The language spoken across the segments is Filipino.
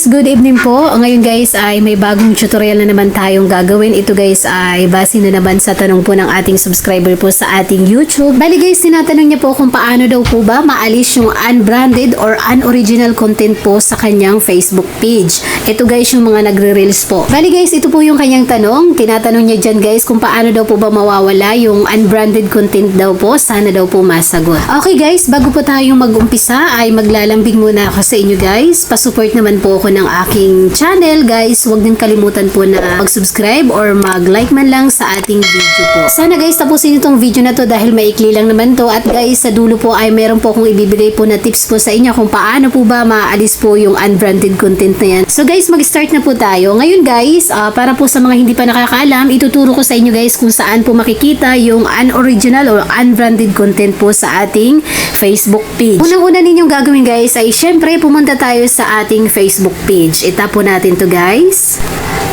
guys, good evening po. Ngayon guys ay may bagong tutorial na naman tayong gagawin. Ito guys ay base na naman sa tanong po ng ating subscriber po sa ating YouTube. Bali guys, tinatanong niya po kung paano daw po ba maalis yung unbranded or unoriginal content po sa kanyang Facebook page. Ito guys yung mga nagre-reels po. Bali guys, ito po yung kanyang tanong. Tinatanong niya dyan guys kung paano daw po ba mawawala yung unbranded content daw po. Sana daw po masagot. Okay guys, bago po tayong mag-umpisa ay maglalambing muna ako sa inyo guys. Pasupport naman po ako ng aking channel guys. Huwag din kalimutan po na mag-subscribe or mag-like man lang sa ating video po. Sana guys tapusin itong video na to dahil maikli lang naman to. At guys sa dulo po ay meron po akong ibibigay po na tips po sa inyo kung paano po ba maalis po yung unbranded content na yan. So guys, mag-start na po tayo. Ngayon guys, para po sa mga hindi pa nakakaalam, ituturo ko sa inyo guys kung saan po makikita yung unoriginal or unbranded content po sa ating Facebook page. Unang-una ninyong gagawin guys ay syempre pumunta tayo sa ating Facebook page. Itap po natin to guys.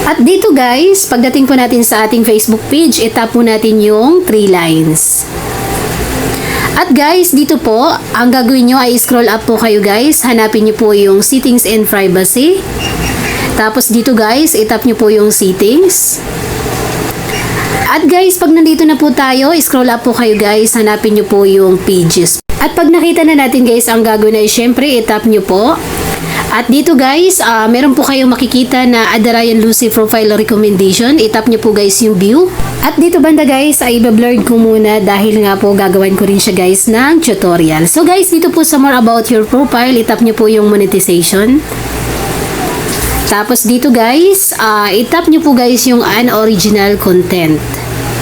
At dito guys, pagdating po natin sa ating Facebook page, itap po natin yung 3 lines. At guys, dito po, ang gagawin nyo ay scroll up po kayo guys. Hanapin nyo po yung settings and privacy. Tapos dito guys, itap nyo po yung settings. At guys, pag nandito na po tayo, scroll up po kayo guys. Hanapin nyo po yung pages. At pag nakita na natin guys, ang gagawin ay syempre, itap nyo po. At dito guys, meron po kayong makikita na Ada Ryan Lucy profile recommendation. Itap nyo po guys yung view. At dito banda guys, ay i-blurred ko muna dahil nga po gagawin ko rin siya guys ng tutorial. So guys, dito po sa more about your profile, itap nyo po yung monetization. Tapos dito guys, itap nyo po guys yung unoriginal content.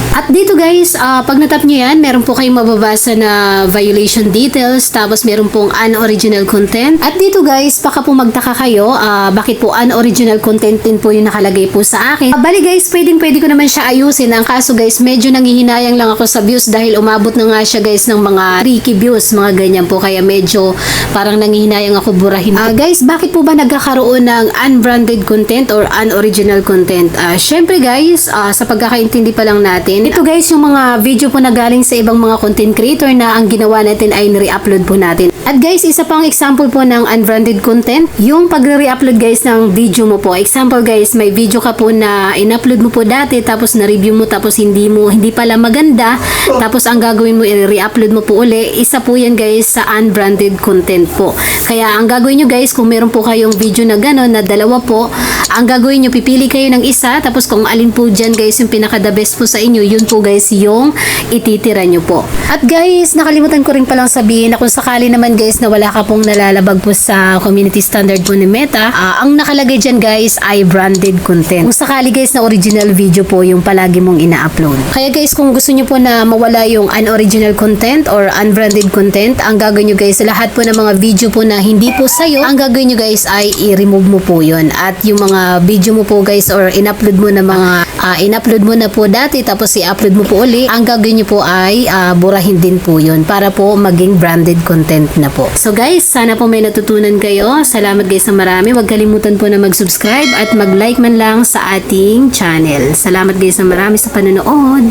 At dito guys, pag natap nyo yan, meron po kayong mababasa na violation details, tapos meron pong unoriginal content. At dito guys, baka po magtaka kayo, bakit po unoriginal content din po yung nakalagay po sa akin. Bali guys, pwede ko naman siya ayusin. Ang kaso guys, medyo nanghihinayang lang ako sa views dahil umabot na nga siya guys ng mga 3K views, mga ganyan po. Kaya medyo parang nanghihinayang ako burahin. Guys, bakit po ba nagkakaroon ng unbranded content or unoriginal content? Syempre guys, sa pagkakaintindi pa lang natin, ito guys yung mga video po na galing sa ibang mga content creator na ang ginawa natin ay nire-upload po natin. At guys, isa pang example po ng unbranded content, yung pagre-upload guys ng video mo po. Example guys, may video ka po na in-upload mo po dati tapos na-review mo tapos hindi pala maganda, tapos ang gagawin mo i-re-upload mo po uli. Isa po yan guys sa unbranded content po. Kaya ang gagawin nyo guys, kung meron po kayong video na gano'n na dalawa po, ang gagawin nyo, pipili kayo ng isa tapos kung alin po dyan guys yung pinaka-the best po sa inyo, yun po guys yung ititira nyo po. At guys, nakalimutan ko rin palang sabihin na kung sakali naman guys na wala ka pong nalalabag po sa community standard po ni Meta, ang nakalagay dyan guys ay branded content. Kung sakali guys na original video po yung palagi mong ina-upload. Kaya guys, kung gusto nyo po na mawala yung unoriginal content or unbranded content, ang gagawin nyo guys, lahat po ng mga video po na hindi po sa'yo, ang gagawin nyo guys ay i-remove mo po yun. At yung mga video mo po guys or in-upload mo na mga in-upload mo na po dati tapos i-upload mo po uli, ang gagawin nyo po ay burahin din po yun para po maging branded content na po. So guys, sana po may natutunan kayo. Salamat guys na marami. Huwag kalimutan po na mag-subscribe at mag-like man lang sa ating channel. Salamat guys na marami sa panonood.